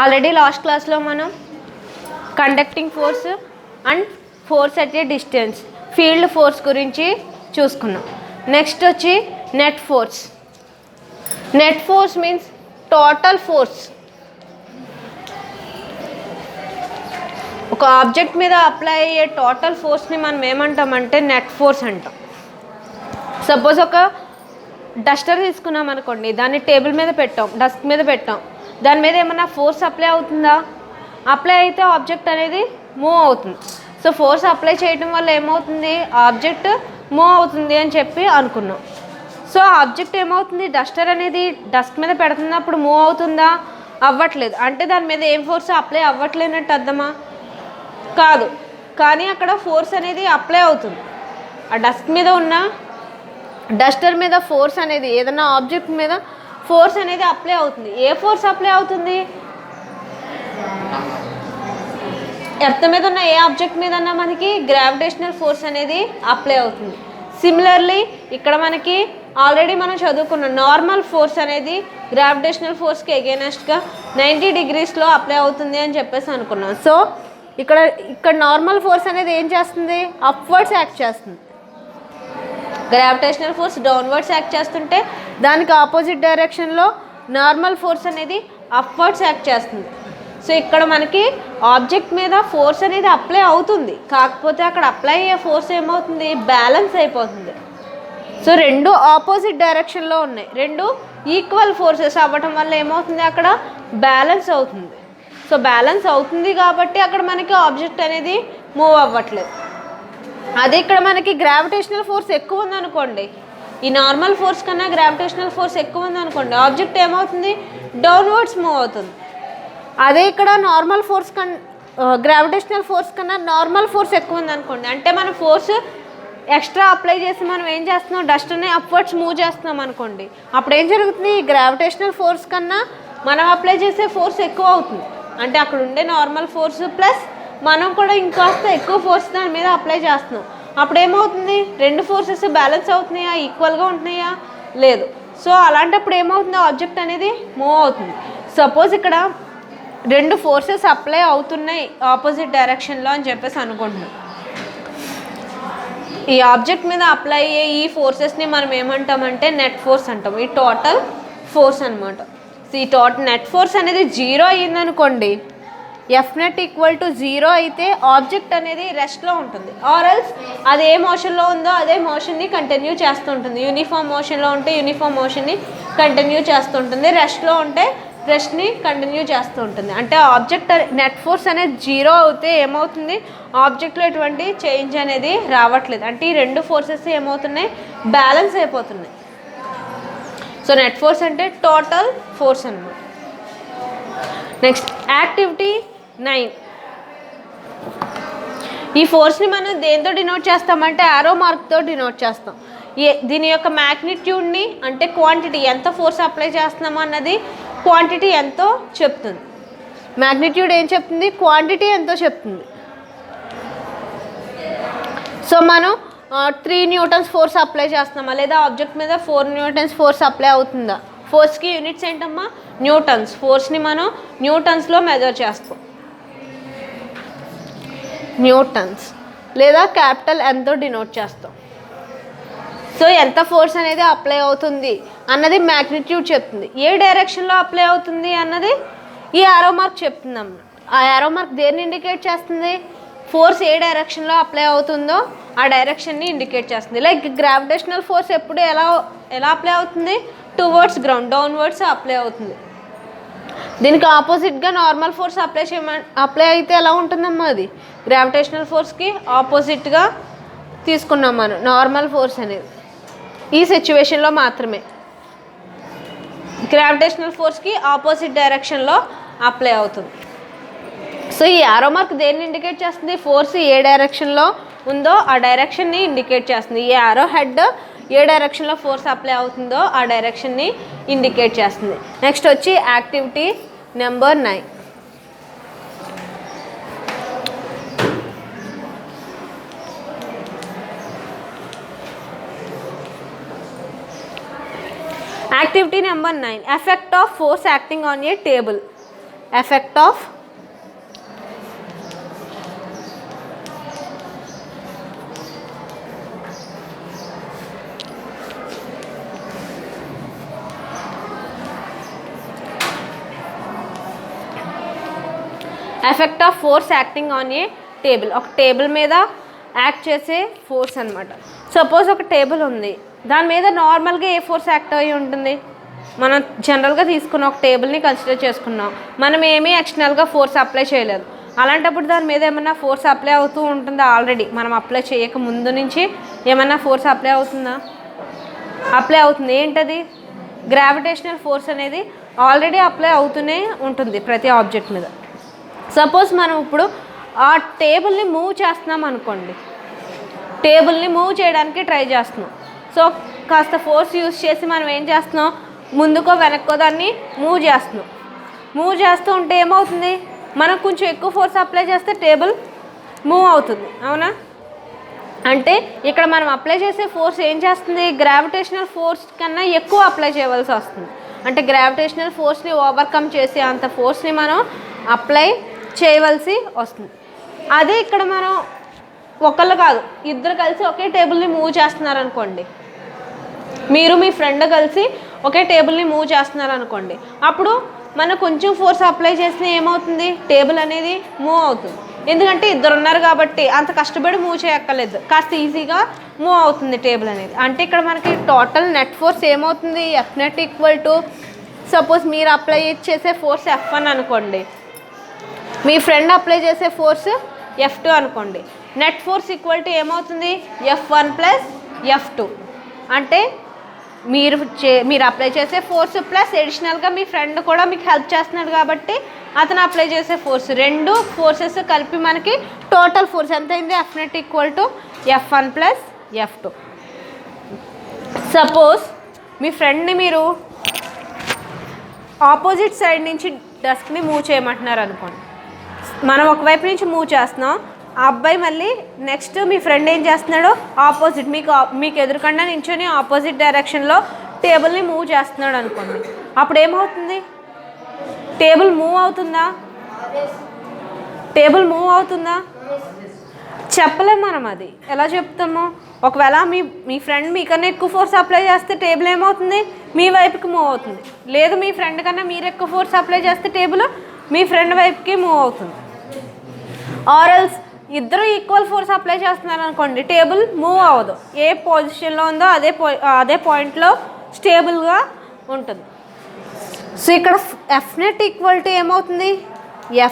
Already last క్లాస్లో మనం conducting force and force at a distance field force గురించి చూసుకున్నాం. నెక్స్ట్ వచ్చి net force. Net force means total force. ఒక object మీద అప్లై అయ్యే టోటల్ ఫోర్స్ని మనం ఏమంటామంటే నెట్ ఫోర్స్ అంటాం. సపోజ్ ఒక డస్టర్ తీసుకున్నాం అనుకోండి, దాన్ని టేబుల్ మీద పెట్టాం, డస్క్ మీద పెట్టాం, దాని మీద ఏమన్నా ఫోర్స్ అప్లై అవుతుందా? అప్లై అయితే ఆబ్జెక్ట్ అనేది మూవ్ అవుతుంది. సో ఫోర్స్ అప్లై చేయడం వల్ల ఏమవుతుంది? ఆబ్జెక్ట్ మూవ్ అవుతుంది అని చెప్పి అనుకున్నాం. సో ఆబ్జెక్ట్ ఏమవుతుంది? డస్టర్ అనేది డస్క్ మీద పెడుతున్నప్పుడు మూవ్ అవుతుందా? అవ్వట్లేదు. అంటే దాని మీద ఏం ఫోర్స్ అప్లై అవ్వట్లేనట్టు అర్థమా? కాదు. కానీ అక్కడ ఫోర్స్ అనేది అప్లై అవుతుంది. ఆ డస్క్ మీద ఉన్న డస్టర్ మీద ఫోర్స్ అనేది, ఏదైనా ఆబ్జెక్ట్ మీద ఫోర్స్ అనేది అప్లై అవుతుంది. ఏ ఫోర్స్ అప్లై అవుతుంది? ఎర్త్ మీద ఉన్న ఏ ఆబ్జెక్ట్ మీద ఉన్న మనకి గ్రావిటేషనల్ ఫోర్స్ అనేది అప్లై అవుతుంది. సిమిలర్లీ ఇక్కడ మనకి ఆల్రెడీ మనం చదువుకున్న నార్మల్ ఫోర్స్ అనేది గ్రావిటేషనల్ ఫోర్స్కి ఎగెనెస్ట్గా 90 డిగ్రీస్లో అప్లై అవుతుంది అని చెప్పేసి అనుకున్నాం. సో ఇక్కడ నార్మల్ ఫోర్స్ అనేది ఏం చేస్తుంది? అప్వర్డ్స్ యాక్ట్ చేస్తుంది. గ్రావిటేషనల్ ఫోర్స్ డౌన్వర్డ్స్ యాక్ట్ చేస్తుంటే దానికి ఆపోజిట్ డైరెక్షన్లో నార్మల్ ఫోర్స్ అనేది అప్వర్డ్స్ యాక్ట్ చేస్తుంది. సో ఇక్కడ మనకి ఆబ్జెక్ట్ మీద ఫోర్స్ అనేది అప్లై అవుతుంది, కాకపోతే అక్కడ అప్లై అయ్యే ఫోర్స్ ఏమవుతుంది? బ్యాలెన్స్ అయిపోతుంది. సో రెండు ఆపోజిట్ డైరెక్షన్లో ఉన్నాయి, రెండు ఈక్వల్ ఫోర్సెస్ అవ్వటం వల్ల ఏమవుతుంది? అక్కడ బ్యాలెన్స్ అవుతుంది. సో బ్యాలెన్స్ అవుతుంది కాబట్టి అక్కడ మనకి ఆబ్జెక్ట్ అనేది మూవ్ అవ్వట్లేదు. అదే ఇక్కడ మనకి గ్రావిటేషనల్ ఫోర్స్ ఎక్కువ ఉందనుకోండి, ఈ నార్మల్ ఫోర్స్ కన్నా గ్రావిటేషనల్ ఫోర్స్ ఎక్కువ ఉందనుకోండి, ఆబ్జెక్ట్ ఏమవుతుంది? డౌన్వర్డ్స్ మూవ్ అవుతుంది. అదే ఇక్కడ నార్మల్ ఫోర్స్ గ్రావిటేషనల్ ఫోర్స్ కన్నా నార్మల్ ఫోర్స్ ఎక్కువ ఉందనుకోండి, అంటే మనం ఫోర్స్ ఎక్స్ట్రా అప్లై చేసి మనం ఏం చేస్తున్నాం? డస్ట్ని అప్వర్డ్స్ మూవ్ చేస్తున్నాం అనుకోండి, అప్పుడు ఏం జరుగుతుంది? గ్రావిటేషనల్ ఫోర్స్ కన్నా మనం అప్లై చేసే ఫోర్స్ ఎక్కువ అవుతుంది. అంటే అక్కడ ఉండే నార్మల్ ఫోర్స్ ప్లస్ మనం కూడా ఇంకాస్త ఎక్కువ ఫోర్స్ దాని మీద అప్లై చేస్తున్నాం. అప్పుడు ఏమవుతుంది? రెండు ఫోర్సెస్ బ్యాలెన్స్ అవుతున్నాయా? ఈక్వల్గా ఉంటున్నాయా? లేదు. సో అలాంటప్పుడు ఏమవుతుంది? ఆబ్జెక్ట్ అనేది మూవ్ అవుతుంది. సపోజ్ ఇక్కడ రెండు ఫోర్సెస్ అప్లై అవుతున్నాయి ఆపోజిట్ డైరెక్షన్లో అని చెప్పేసి అనుకుంటున్నాం. ఈ ఆబ్జెక్ట్ మీద అప్లై అయ్యే ఈ ఫోర్సెస్ని మనం ఏమంటామంటే నెట్ ఫోర్స్ అంటాం. ఈ టోటల్ ఫోర్స్ అనమాట. ఈ నెట్ ఫోర్స్ అనేది 0 అయ్యిందనుకోండి, ఎఫ్ నెట్ ఈక్వల్ టు 0 అయితే ఆబ్జెక్ట్ అనేది రెస్ట్లో ఉంటుంది. ఆర్ ఎల్స్ అది ఏ మోషన్లో ఉందో అదే మోషన్ని కంటిన్యూ చేస్తూ ఉంటుంది. యూనిఫామ్ మోషన్లో ఉంటే యూనిఫామ్ మోషన్ని కంటిన్యూ చేస్తూ ఉంటుంది, రెస్ట్లో ఉంటే రెస్ట్ని కంటిన్యూ చేస్తూ ఉంటుంది. అంటే ఆబ్జెక్ట్ నెట్ ఫోర్స్ అనేది 0 అవుతే ఏమవుతుంది? ఆబ్జెక్ట్లో ఎటువంటి చేంజ్ అనేది రావట్లేదు. అంటే ఈ రెండు ఫోర్సెస్ ఏమవుతున్నాయి? బ్యాలెన్స్ అయిపోతున్నాయి. సో నెట్ ఫోర్స్ అంటే టోటల్ ఫోర్స్ అన్నమాట. Next activity 9. ఈ ఫోర్స్ని మనం దేంతో డినోట్ చేస్తామంటే యారో మార్క్తో డినోట్ చేస్తాం. దీని యొక్క మ్యాగ్నిట్యూడ్ని అంటే క్వాంటిటీ, ఎంత ఫోర్స్ అప్లై చేస్తున్నామో అన్నది క్వాంటిటీ ఎంతో చెప్తుంది. మ్యాగ్నిట్యూడ్ ఏం చెప్తుంది? క్వాంటిటీ ఎంతో చెప్తుంది. సో మనం 3 న్యూటన్స్ ఫోర్స్ అప్లై చేస్తున్నామా, లేదా ఆబ్జెక్ట్ మీద 4 న్యూటన్స్ ఫోర్స్ అప్లై అవుతుందా? ఫోర్స్కి యూనిట్స్ ఏంటమ్మా? న్యూటన్స్. ఫోర్స్ని మనం న్యూటన్స్లో మెజర్ చేస్తాం, న్యూటన్స్, లేదా క్యాపిటల్ ఎంతో డినోట్ చేస్తాం. సో ఎంత ఫోర్స్ అనేది అప్లై అవుతుంది అన్నది మ్యాగ్నిట్యూడ్ చెప్తుంది. ఏ డైరెక్షన్లో అప్లై అవుతుంది అన్నది ఈ యారో మార్క్ చెప్తుంది అన్నమాట. ఆ యారో మార్క్ దేన్ని ఇండికేట్ చేస్తుంది? ఫోర్స్ ఏ డైరెక్షన్లో అప్లై అవుతుందో ఆ డైరెక్షన్ని ఇండికేట్ చేస్తుంది. లైక్ గ్రావిటేషనల్ ఫోర్స్ ఎప్పుడు ఎలా అప్లై అవుతుంది? టువర్డ్స్ గ్రౌండ్, డౌన్వర్డ్స్ అప్లై అవుతుంది. దీనికి ఆపోజిట్గా నార్మల్ ఫోర్స్ అప్లై అయితే ఎలా ఉంటుందమ్మా? అది గ్రావిటేషనల్ ఫోర్స్కి ఆపోజిట్గా తీసుకున్నాం మనం నార్మల్ ఫోర్స్ అనేది. ఈ సిచ్యువేషన్లో మాత్రమే గ్రావిటేషనల్ ఫోర్స్కి ఆపోజిట్ డైరెక్షన్లో అప్లై అవుతుంది. సో ఈ యారో మార్క్ దేన్ని ఇండికేట్ చేస్తుంది? ఫోర్స్ ఏ డైరెక్షన్లో ఉందో ఆ డైరెక్షన్ని ఇండికేట్ చేస్తుంది. ఈ యారో హెడ్ ఏ డైరెక్షన్లో ఫోర్స్ అప్లై అవుతుందో ఆ డైరెక్షన్ని ఇండికేట్ చేస్తుంది. నెక్స్ట్ వచ్చి activity number 9. Activity number 9. Effect of force acting on a table. Effect of effect of force acting on a table. ఒక టేబుల్ మీద యాక్ట్ చేసే ఫోర్స్ అనమాట. సపోజ్ ఒక టేబుల్ ఉంది, దాని మీద నార్మల్గా ఏ ఫోర్స్ యాక్ట్ అయ్యి ఉంటుంది? మనం జనరల్గా తీసుకున్న ఒక టేబుల్ని కన్సిడర్ చేసుకున్నాం, మనం ఏమీ ఎక్స్టర్నల్గా ఫోర్స్ అప్లై చేయలేదు. అలాంటప్పుడు దాని మీద ఏమన్నా ఫోర్స్ అప్లై అవుతూ ఉంటుందా? ఆల్రెడీ మనం అప్లై చేయక ముందు నుంచి ఏమన్నా ఫోర్స్ అప్లై అవుతుందా? అప్లై అవుతుంది. ఏంటది? గ్రావిటేషనల్ ఫోర్స్ అనేది ఆల్రెడీ అప్లై అవుతూనే ఉంటుంది ప్రతి ఆబ్జెక్ట్ మీద. సపోజ్ మనం ఇప్పుడు ఆ టేబుల్ని మూవ్ చేస్తున్నాం అనుకోండి, టేబుల్ని మూవ్ చేయడానికి ట్రై చేస్తున్నాం. సో కాస్త ఫోర్స్ యూజ్ చేసి మనం ఏం చేస్తున్నాం, ముందుకో వెనక్కో దాన్ని మూవ్ చేస్తున్నాం. మూవ్ చేస్తూ ఉంటే ఏమవుతుంది, మనం కొంచెం ఎక్కువ ఫోర్స్ అప్లై చేస్తే టేబుల్ మూవ్ అవుతుంది, అవునా? అంటే ఇక్కడ మనం అప్లై చేసే ఫోర్స్ ఏం చేస్తుంది, గ్రావిటేషనల్ ఫోర్స్ కన్నా ఎక్కువ అప్లై చేయవలసి వస్తుంది. అంటే గ్రావిటేషనల్ ఫోర్స్ని ఓవర్కమ్ చేసి అంత ఫోర్స్ని మనం అప్లై చేయవలసి వస్తుంది. అదే ఇక్కడ మనం ఒకళ్ళు కాదు, ఇద్దరు కలిసి ఒకే టేబుల్ని మూవ్ చేస్తున్నారు అనుకోండి, మీరు మీ ఫ్రెండ్ కలిసి ఒకే టేబుల్ని మూవ్ చేస్తున్నారు అనుకోండి, అప్పుడు మనం కొంచెం ఫోర్స్ అప్లై చేసినా ఏమవుతుంది, టేబుల్ అనేది మూవ్ అవుతుంది. ఎందుకంటే ఇద్దరు ఉన్నారు కాబట్టి అంత కష్టపడి మూవ్ చేయక్కర్లేదు, కాస్త ఈజీగా మూవ్ అవుతుంది టేబుల్ అనేది. అంటే ఇక్కడ మనకి టోటల్ నెట్ ఫోర్స్ ఏమవుతుంది, F net equal to, suppose మీరు అప్లై చేసే ఫోర్స్ F1 అనుకోండి, మీ ఫ్రెండ్ అప్లై చేసే ఫోర్స్ F2 అనుకోండి, నెట్ ఫోర్స్ ఈక్వల్ టు ఏమవుతుంది, F1 ప్లస్ F2. అంటే మీరు అప్లై చేసే ఫోర్స్ ప్లస్ ఎడిషనల్గా మీ ఫ్రెండ్ కూడా మీకు హెల్ప్ చేస్తున్నాడు కాబట్టి అతను అప్లై చేసే ఫోర్స్, రెండు ఫోర్సెస్ కలిపి మనకి టోటల్ ఫోర్స్ ఎంత అయింది, F net equal to F1 plus F2. Suppose మీ ఫ్రెండ్ని మీరు ఆపోజిట్ సైడ్ నుంచి డస్క్ని మూవ్ చేయమంటున్నారు అనుకోండి, మనం ఒకవైపు నుంచి మూవ్ చేస్తున్నాం, ఆ అబ్బాయి మళ్ళీ నెక్స్ట్ మీ ఫ్రెండ్ ఏం చేస్తున్నాడో ఆపోజిట్ మీకు ఎదురుకుండా నించొని ఆపోజిట్ డైరెక్షన్లో టేబుల్ని మూవ్ చేస్తున్నాడు అనుకోండి, అప్పుడు ఏమవుతుంది, టేబుల్ మూవ్ అవుతుందా, టేబుల్ మూవ్ అవుతుందా? చెప్పలేము మనం. అది ఎలా చెప్తాము, ఒకవేళ మీ ఫ్రెండ్ మీకన్నా ఎక్కువ ఫోర్స్ అప్లై చేస్తే టేబుల్ ఏమవుతుంది, మీ వైపుకి మూవ్ అవుతుంది. లేదు మీ ఫ్రెండ్ కన్నా మీరు ఎక్కువ ఫోర్స్ అప్లై చేస్తే టేబుల్ మీ ఫ్రెండ్ వైపుకి మూవ్ అవుతుంది. ఆర్ఎల్స్ ఇద్దరు ఈక్వల్ ఫోర్స్ అప్లై చేస్తున్నారు అనుకోండి, టేబుల్ మూవ్ అవ్వదు, ఏ పొజిషన్లో ఉందో అదే పాయింట్లో స్టేబుల్గా ఉంటుంది. సో ఇక్కడ ఎఫ్ నెట్ ఈక్వల్ టు ఏమవుతుంది,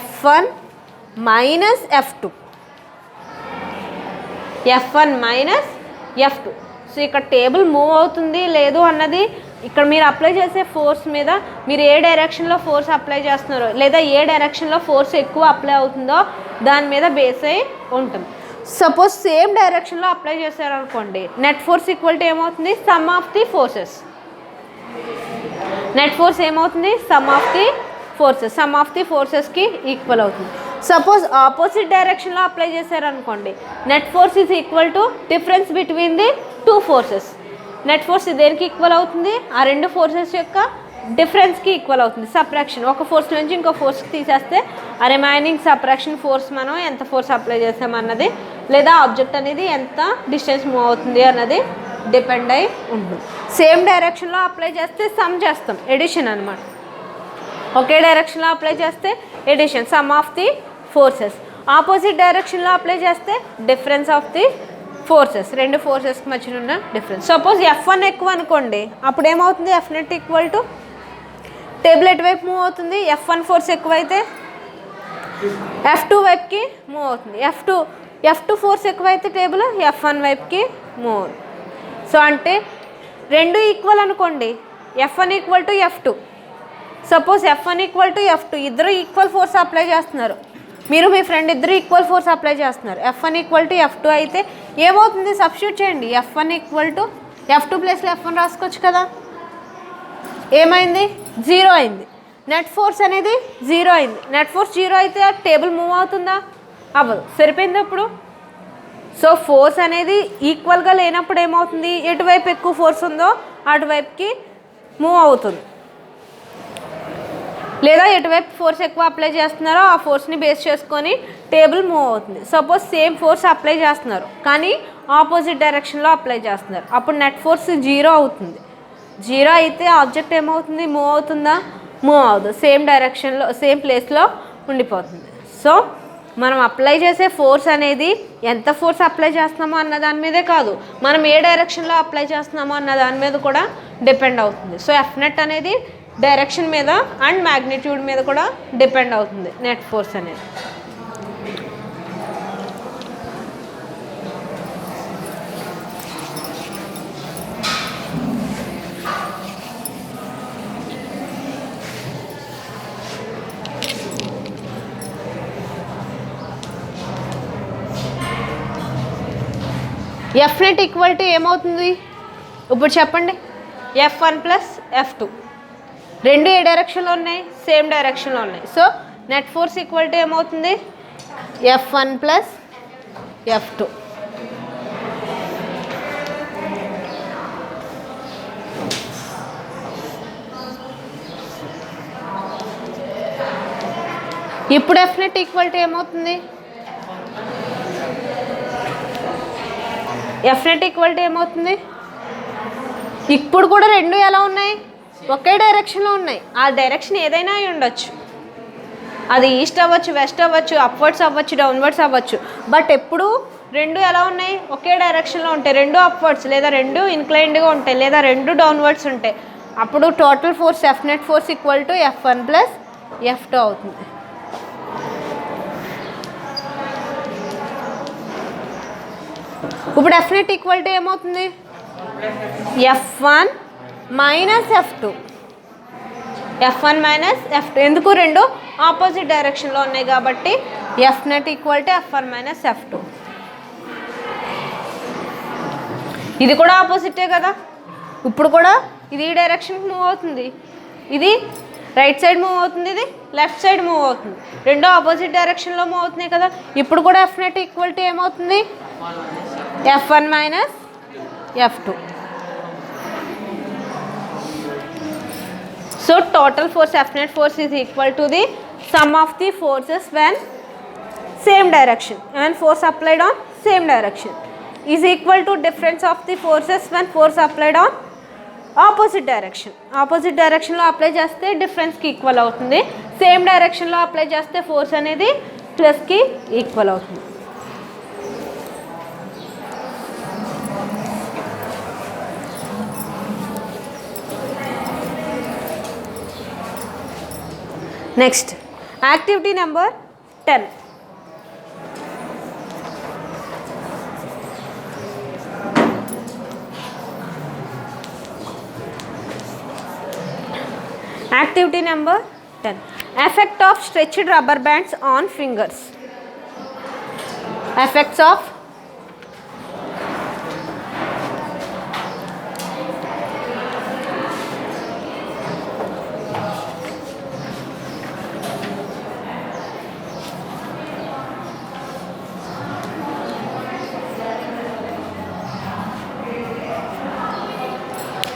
F1 minus F2, F1 minus F2. So ఇక్కడ టేబుల్ మూవ్ అవుతుంది లేదు అన్నది ఇక్కడ మీరు అప్లై చేసే ఫోర్స్ మీద, మీరు ఏ డైరెక్షన్లో ఫోర్స్ అప్లై చేస్తున్నారో లేదా ఏ డైరెక్షన్లో ఫోర్స్ ఎక్కువ అప్లై అవుతుందో దాని మీద బేస్ అయి ఉంటుంది. సపోజ్ సేమ్ డైరెక్షన్లో అప్లై చేశారనుకోండి, నెట్ ఫోర్స్ ఈక్వల్ టు ఏమవుతుంది, some of the forces. Net force ఏమవుతుంది, సమ్ ఆఫ్ ది ఫోర్సెస్కి ఈక్వల్ అవుతుంది. సపోజ్ ఆపోజిట్ డైరెక్షన్లో అప్లై చేశారనుకోండి, net force is equal to difference between the two forces. Net force దేనికి equal అవుతుంది, ఆ రెండు ఫోర్సెస్ యొక్క డిఫరెన్స్కి ఈక్వల్ అవుతుంది. సప్రాక్షన్, ఒక ఫోర్స్ నుంచి ఇంకో ఫోర్స్కి తీసేస్తే ఆ రిమైనింగ్ సప్రాక్షన్ ఫోర్స్ మనం ఎంత ఫోర్స్ అప్లై చేస్తామన్నది లేదా ఆబ్జెక్ట్ అనేది ఎంత డిస్టెన్స్ మూవ్ అవుతుంది అన్నది డిపెండ్ అయి ఉంటుంది. సేమ్ డైరెక్షన్లో అప్లై చేస్తే సమ్ చేస్తాం, ఎడిషన్ అనమాట. ఒకే డైరెక్షన్లో అప్లై చేస్తే addition, sum of the forces. Opposite డైరెక్షన్లో అప్లై చేస్తే డిఫరెన్స్ ఆఫ్ ది ఫోర్సెస్, రెండు ఫోర్సెస్కి మధ్యన ఉన్న డిఫరెన్స్. సపోజ్ F1 ఎక్కువ అనుకోండి, అప్పుడు ఏమవుతుంది, F net equal to table ఎటువైపు మూవ్ అవుతుంది, F1 ఫోర్స్ ఎక్కువైతే F2 వైపుకి మూవ్ అవుతుంది, F2 ఫోర్స్ ఎక్కువైతే టేబుల్ F1 వైపుకి మూవ్ అవుతుంది. సో అంటే రెండు ఈక్వల్ అనుకోండి, F1 equal to F2. Suppose F1 equal to F2, ఇద్దరు ఈక్వల్ ఫోర్స్ అప్లై చేస్తున్నారు, మీరు మీ ఫ్రెండ్ ఇద్దరు ఈక్వల్ ఫోర్స్ అప్లై చేస్తున్నారు. F1 ఈక్వల్ టు F2 అయితే ఏమవుతుంది, సబ్స్టిట్యూట్ చేయండి, F1 ఈక్వల్ టు F2 ప్లేస్లో F1 రాసుకోవచ్చు కదా. ఏమైంది, 0 అయింది. నెట్ ఫోర్స్ అనేది 0 అయింది. నెట్ ఫోర్స్ 0 అయితే ఆ టేబుల్ మూవ్ అవుతుందా, అవ్వదు. సరిపోయింది ఇప్పుడు. సో ఫోర్స్ అనేది ఈక్వల్గా లేనప్పుడు ఏమవుతుంది, ఎటువైపు ఎక్కువ ఫోర్స్ ఉందో అటువైపుకి మూవ్ అవుతుంది. లేదా ఎటువైపు ఫోర్స్ ఎక్కువ అప్లై చేస్తున్నారో ఆ ఫోర్స్ని బేస్ చేసుకొని టేబుల్ మూవ్ అవుతుంది. సపోజ్ సేమ్ ఫోర్స్ అప్లై చేస్తున్నారు కానీ ఆపోజిట్ డైరెక్షన్లో అప్లై చేస్తున్నారు, అప్పుడు నెట్ ఫోర్స్ 0 అవుతుంది. 0 అయితే ఆబ్జెక్ట్ ఏమవుతుంది, మూవ్ అవుతుందా, మూవ్ అవుతుంది, సేమ్ డైరెక్షన్లో సేమ్ ప్లేస్లో ఉండిపోతుంది. సో మనం అప్లై చేసే ఫోర్స్ అనేది ఎంత ఫోర్స్ అప్లై చేస్తున్నామో అన్న దాని మీదే కాదు, మనం ఏ డైరెక్షన్లో అప్లై చేస్తున్నామో అన్న దాని మీద కూడా డిపెండ్ అవుతుంది. సో ఎఫ్ నెట్ అనేది డైరెక్షన్ మీద అండ్ మ్యాగ్నిట్యూడ్ మీద కూడా డిపెండ్ అవుతుంది నెట్ ఫోర్స్ అనేది. ఎఫ్ నెట్ ఈక్వల్ టు ఏమవుతుంది ఇప్పుడు చెప్పండి, F1 ప్లస్ F2 రెండు ఏ డైరెక్షన్లో ఉన్నాయి, సేమ్ డైరెక్షన్లో ఉన్నాయి. So net force equal to ఏమవుతుంది, F1 ప్లస్ F2. ఇప్పుడు ఎఫ్ నెట్ ఈక్వల్ టు ఏమవుతుంది, ఎఫ్ నెట్ ఈక్వల్ టు ఏమవుతుంది, ఇప్పుడు కూడా రెండు ఎలా ఉన్నాయి, ఒకే డైరెక్షన్లో ఉన్నాయి. ఆ డైరెక్షన్ ఏదైనా అయి ఉండొచ్చు, అది ఈస్ట్ అవ్వచ్చు, వెస్ట్ అవ్వచ్చు, అప్వర్డ్స్ అవ్వచ్చు, డౌన్వర్డ్స్ అవ్వచ్చు, బట్ ఎప్పుడు రెండు ఎలా ఉన్నాయి, ఒకే డైరెక్షన్లో ఉంటాయి. రెండు అప్వర్డ్స్ లేదా రెండు ఇన్క్లైన్డ్గా ఉంటాయి లేదా రెండు డౌన్వర్డ్స్ ఉంటాయి. అప్పుడు total force F net force equal to F1 plus F2 అవుతుంది. ఇప్పుడు ఎఫ్ నెట్ ఈక్వల్ టు ఏమవుతుంది, F1 minus F2, F1 minus F2. ఎందుకు, రెండు ఆపోజిట్ డైరెక్షన్లో ఉన్నాయి కాబట్టి F net equal to F1 minus F2. ఇది కూడా ఆపోజిటే కదా, ఇప్పుడు కూడా ఇది ఈ డైరెక్షన్కి మూవ్ అవుతుంది, ఇది రైట్ సైడ్ మూవ్ అవుతుంది, ఇది లెఫ్ట్ సైడ్ మూవ్ అవుతుంది, రెండు ఆపోజిట్ డైరెక్షన్లో మూవ్ అవుతున్నాయి కదా. ఇప్పుడు కూడా ఎఫ్ నెట్ ఈక్వల్ టు ఏమవుతుంది, F1 minus F2. So total force F net force is equal to the sum of the forces when same direction, when force applied on same direction is equal to difference of the forces when force applied on opposite direction. Opposite direction లో apply చేస్తే డిఫరెన్స్కి equal అవుతుంది, same డైరెక్షన్లో apply చేస్తే force అనేది ప్లస్కి equal అవుతుంది. Next, activity number 10. Activity number 10. Effect of stretched rubber bands on fingers. Effects of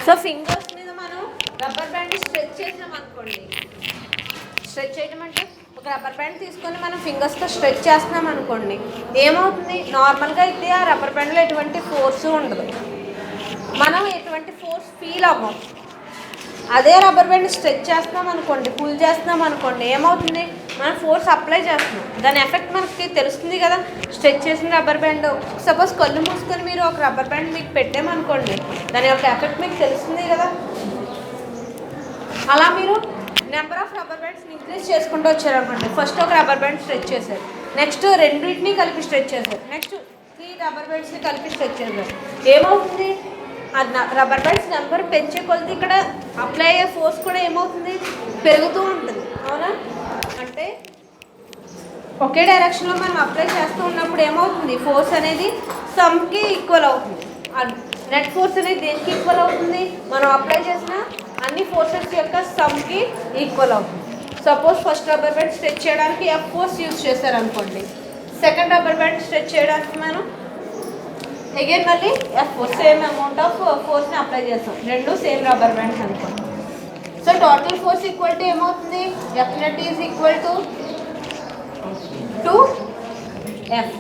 so fingers మీద మనం rubber band stretch చేసాం అనుకోండి, స్ట్రెచ్ చేయడం అంటే ఒక రబ్బర్ బ్యాండ్ తీసుకొని మనం ఫింగర్స్తో స్ట్రెచ్ చేస్తున్నాం అనుకోండి, ఏమవుతుంది, నార్మల్గా అయితే ఆ రబ్బర్ బ్యాండ్లో ఎటువంటి ఫోర్సు ఉండదు, మనం ఎటువంటి ఫోర్స్ ఫీల్ అవ్వం. అదే రబ్బర్ బ్యాండ్ స్ట్రెచ్ చేస్తున్నాం అనుకోండి, పుల్ చేస్తున్నాం అనుకోండి, ఏమవుతుంది, మనం ఫోర్స్ అప్లై చేస్తున్నాం, దాని ఎఫెక్ట్ మనకి తెలుస్తుంది కదా. స్ట్రెచ్ చేసిన రబ్బర్ బ్యాండ్, సపోజ్ కళ్ళు మూసుకొని మీరు ఒక రబ్బర్ బ్యాండ్ మీకు పెట్టామనుకోండి, దాని యొక్క ఎఫెక్ట్ మీకు తెలుస్తుంది కదా. అలా మీరు number of rubber bands increase చేసుకుంటూ వచ్చారనుకోండి, ఫస్ట్ ఒక రబ్బర్ బ్యాండ్ స్ట్రెచ్ చేశారు, నెక్స్ట్ రెండింటిని కలిపి స్ట్రెచ్ చేశారు, నెక్స్ట్ 3 రబ్బర్ బ్యాండ్స్ని కలిపి స్ట్రెచ్ చేశారు, ఏమవుతుంది, రబ్బర్ బ్యాండ్స్ నెంబర్ పెంచే కొద్ది ఇక్కడ అప్లై అయ్యే ఫోర్స్ కూడా ఏమవుతుంది, పెరుగుతూ ఉంటుంది, అవునా. అంటే ఒకే డైరెక్షన్లో మనం అప్లై చేస్తూ ఉన్నప్పుడు ఏమవుతుంది, ఫోర్స్ అనేది సమ్కి ఈక్వల్ అవుతుంది. నెట్ ఫోర్స్ అనేది దేనికి ఈక్వల్ అవుతుంది, మనం అప్లై చేసిన అన్ని ఫోర్సెస్ యొక్క సమ్కి ఈక్వల్ అవుతుంది. Suppose first rubber band stretch చేయడానికి ఎఫ్ ఫోర్స్ యూజ్ చేశారనుకోండి, సెకండ్ రబ్బర్ బ్యాండ్ స్ట్రెచ్ చేయడానికి మనం అగైన్ మళ్ళీ F force same amount of ఫోర్స్ని అప్లై చేస్తాం, రెండు సేమ్ రబ్బర్ బ్యాండ్స్ అనుకోండి. So total force equal to ఏమవుతుంది, F net is equal to 2F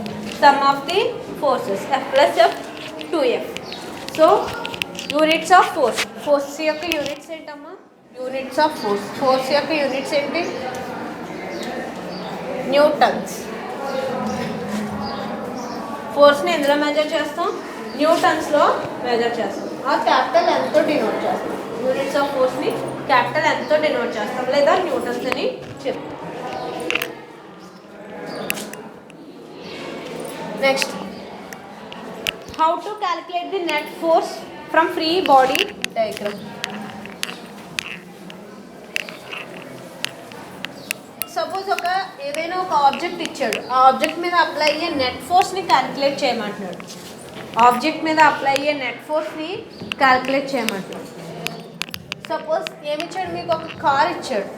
sum of the forces F plus F 2F. So units of force, force యొక్క units ఏంటమ్మా, units of force, force యొక్క units ఏంటి, Newton's. ఫోర్స్ని ఎందులో measure చేస్తాం, న్యూటన్స్లో measure చేస్తాం. ఆ capital ఎంతో డినోట్ చేస్తాం, యూనిట్స్ ఆఫ్ ఫోర్స్ని క్యాపిటల్ ఎంతో డినోట్ చేస్తాం లేదా న్యూటన్స్ అని చెప్తాం. Next, how to calculate the net force from free body diagram. Suppose ఏదైనా ఒక ఆబ్జెక్ట్ ఇచ్చాడు, ఆ ఆబ్జెక్ట్ మీద అప్లై అయ్యే నెట్ ఫోర్స్ని క్యాలిక్యులేట్ చేయమంటున్నాడు. ఆబ్జెక్ట్ మీద అప్లై అయ్యే నెట్ ఫోర్స్ని క్యాలిక్యులేట్ చేయమంటున్నాడు. సపోజ్ ఏమిచ్చాడు, మీకు ఒక కార్ ఇచ్చాడు.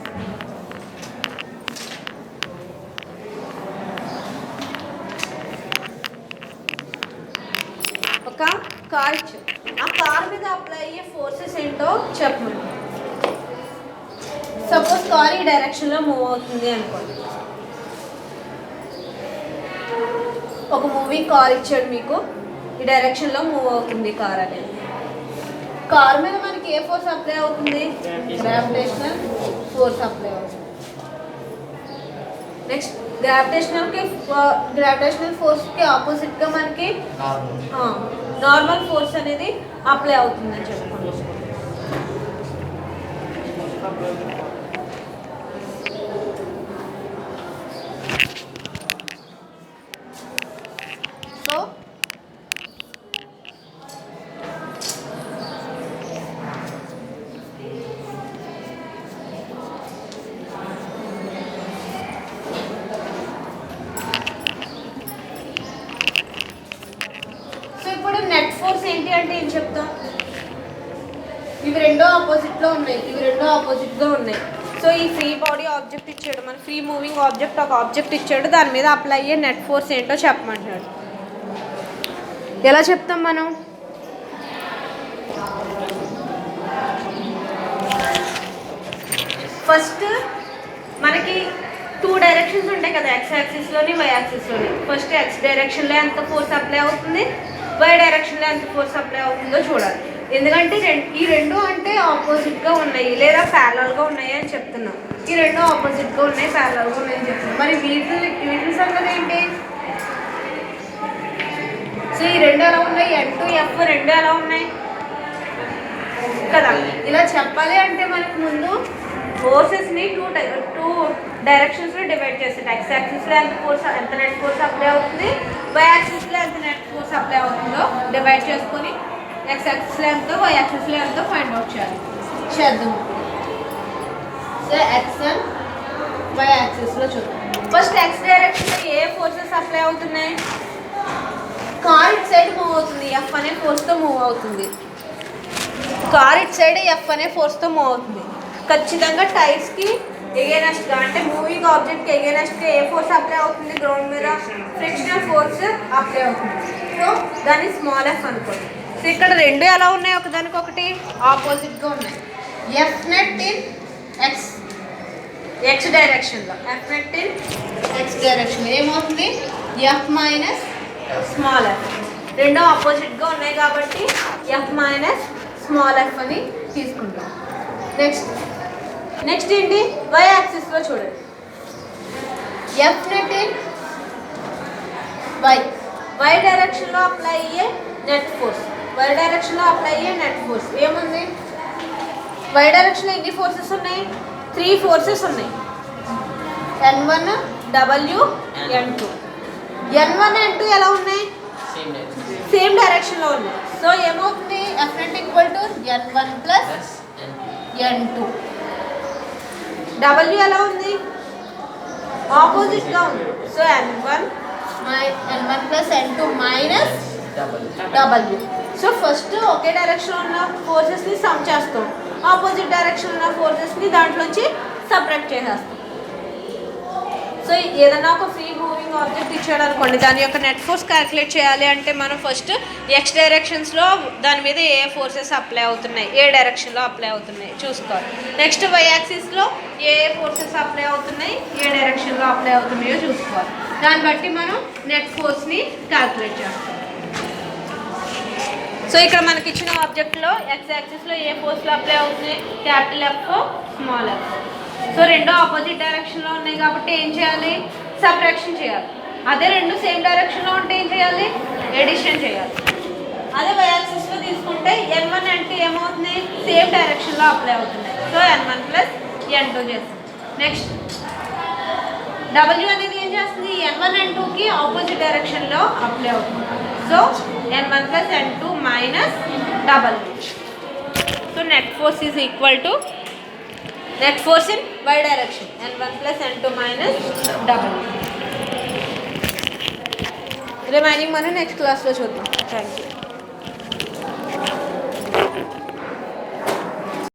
ఒక కార్ ఇచ్చాడు, ఆ కార్ మీద అప్లై అయ్యే ఫోర్సెస్ ఏంటో చెప్పండి. సపోజ్ కార్ ఈ డైరెక్షన్లో మూవ్ అవుతుంది అనుకోండి. ఒక మూవింగ్ కార్ ఇచ్చాడు మీకు, ఈ డైరెక్షన్లో మూవ్ అవుతుంది కార్ అనేది. కార్ మీద మనకి ఏ ఫోర్స్ అప్లై అవుతుంది, గ్రావిటేషనల్ ఫోర్స్ అప్లై అవుతుంది. నెక్స్ట్, గ్రావిటేషనల్ ఫోర్స్కి ఆపోజిట్గా మనకి నార్మల్ ఫోర్స్ అనేది అప్లై అవుతుందని చెప్పుకోండి. సో ఇప్పుడు నెట్ ఫోర్స్ ఏంటి అంటే ఏం చెప్తాం, ఇవి రెండో ఆపోజిట్లో ఉన్నాయి, ఇవి రెండో ఆపోజిట్గా ఉన్నాయి. సో ఈ ఫ్రీ బాడీ ఆబ్జెక్ట్ ఇచ్చాడు, మన ఫ్రీ మూవింగ్ ఆబ్జెక్ట్ ఒక ఆబ్జెక్ట్ ఇచ్చాడు, దాని మీద అప్లై అయ్యే నెట్ ఫోర్స్ ఏంటో చెప్పమంటాడు. ఎలా చెప్తాం మనం, ఫస్ట్ మనకి 2 డైరెక్షన్స్ ఉంటాయి కదా, ఎక్స్ యాక్సిస్లోని వై యాక్సిస్లోని. ఫస్ట్ ఎక్స్ డైరెక్షన్లో ఎంత ఫోర్స్ అప్లై అవుతుంది, వై డైరెక్షన్లో ఎంత ఫోర్స్ అప్లై అవుతుందో చూడాలి. ఎందుకంటే ఈ రెండు అంటే ఆపోజిట్గా ఉన్నాయి లేదా ప్యారలల్గా ఉన్నాయి అని చెప్తున్నాం. ఈ రెండు ఆపోజిట్గా ఉన్నాయి, ప్యారలల్గా ఉన్నాయని చెప్తున్నాం. మరి వీటి సంగతి ఏంటి, సో ఈ రెండు ఎలా ఉన్నాయి, N2F రెండు ఎలా ఉన్నాయి కదా. ఇలా చెప్పాలి అంటే మనకు ముందు ఫోర్సెస్ని టూ డైరెక్షన్స్లో డివైడ్ చేస్తాం. ఎక్స్ యాక్సిస్లో ఎంత నెట్ ఫోర్స్ అప్లై అవుతుంది, వై యాక్సిస్లో ఎంత నెట్ ఫోర్స్ అప్లై అవుతుందో డివైడ్ చేసుకొని ఎక్స్ యాక్సిస్లో ఎంతో వై యాక్సిస్లో ఎంతో ఫైండ్ అవుట్ చేద్దాం. సో ఎక్స్ అండ్ వై యాక్సిస్లో చూద్దాం. ఫస్ట్ ఎక్స్ డైరెక్షన్లో ఏ ఫోర్సెస్ అప్లై అవుతున్నాయి, కార్ ఇట్ సైడ్ మూవ్ అవుతుంది, ఎఫ్ అనే ఫోర్స్తో మూవ్ అవుతుంది. కార్ ఇట్ సైడ్ ఎఫ్ అనే ఫోర్స్తో మూవ్ అవుతుంది. ఖచ్చితంగా టైర్స్కి ఎగైనెస్ట్గా అంటే మూవింగ్ ఆబ్జెక్ట్కి ఎగైనెస్ట్గా ఏ ఫోర్స్ అప్లై అవుతుంది, గ్రౌండ్ మీద ఫ్రిక్షనల్ ఫోర్స్ అప్లై అవుతుంది. సో దాన్ని స్మాల్ ఎఫ్ అనుకోండి. సో ఇక్కడ రెండు ఎలా ఉన్నాయి, ఒకదానికొకటి ఆపోజిట్గా ఉన్నాయి. ఎఫ్ నెట్ ఇన్ ఎక్స్ డైరెక్షన్లో, ఎఫ్ నెట్ ఇన్ ఎక్స్ డైరెక్షన్లో ఏమవుతుంది, ఎఫ్ మైనస్ స్మాల్ ఎఫ్. రెండు ఆపోజిట్గా ఉన్నాయి కాబట్టి ఎఫ్ మైనస్ స్మాల్ ఎఫ్ అని తీసుకుంటాం. నెక్స్ట్ ఏంటి, వై యాక్సిస్లో చూడండి. ఎఫ్ నెట్ ఇన్ వై డైరెక్షన్లో అప్లై అయ్యే నెట్ ఫోర్స్, వై డైరెక్షన్లో అప్లై అయ్యే నెట్ ఫోర్స్ ఏముంది, వై డైరెక్షన్లో ఎన్ని ఫోర్సెస్ ఉన్నాయి, 3 ఫోర్సెస్ ఉన్నాయి. N1 W N2. N1 N2 ఎలా ఉన్నాయి, సేమ్ డైరెక్షన్లో ఉన్నాయి. సో ఏమవుతుంది, F net equal to N1 plus N2. W ఎలా ఉంది, ఆపోజిట్గా ఉంది. So N1 plus N2 minus W. So first ఒకే డైరెక్షన్లో ఉన్న ఫోర్సెస్ని సమ్ చేస్తాం, ఆపోజిట్ డైరెక్షన్ ఉన్న ఫోర్సెస్ని దాంట్లోంచి సపరేట్ చేసేస్తాం. సో ఏదైనా ఒక ఫ్రీ మూవింగ్ ఆబ్జెక్ట్ ఇచ్చాడు అనుకోండి, దాని యొక్క నెట్ ఫోర్స్ క్యాలిక్యులేట్ చేయాలి అంటే మనం ఫస్ట్ ఎక్స్ డైరెక్షన్స్లో దాని మీద ఏ ఫోర్సెస్ అప్లై అవుతున్నాయి, ఏ డైరెక్షన్లో అప్లై అవుతున్నాయి చూసుకోవాలి. నెక్స్ట్ వై యాక్సిస్లో ఏ ఫోర్సెస్ అప్లై అవుతున్నాయి, ఏ డైరెక్షన్లో అప్లై అవుతున్నాయో చూసుకోవాలి. దాన్ని బట్టి మనం నెట్ ఫోర్స్ని క్యాలిక్యులేట్ చేస్తాం. సో ఇక్కడ మనకి ఇచ్చిన ఆబ్జెక్ట్లో ఎక్స్ యాక్సిస్లో ఏ ఫోర్స్లు అప్లై అవుతున్నాయి, capital F, small F. So రెండు ఆపోజిట్ డైరెక్షన్లో ఉన్నాయి కాబట్టి ఏం చేయాలి, సబ్ట్రాక్షన్ చేయాలి. అదే రెండు సేమ్ డైరెక్షన్లో ఉంటే ఏం చేయాలి, ఎడిషన్ చేయాలి. అదే వై యాక్సిస్లో తీసుకుంటే n1 n2 ఏమవుతుంది, సేమ్ డైరెక్షన్లో అప్లై అవుతున్నాయి. సో n1 ప్లస్ n2 చేస్తుంది. నెక్స్ట్ W అనేది ఏం చేస్తుంది, n1 n2కి ఆపోజిట్ డైరెక్షన్లో అప్లై అవుతుంది. So n1 plus n2 minus W. So net force is equal to net force in y direction n1 plus n2 minus W. Remaining మనం next క్లాస్లో చూద్దాం. Thank you.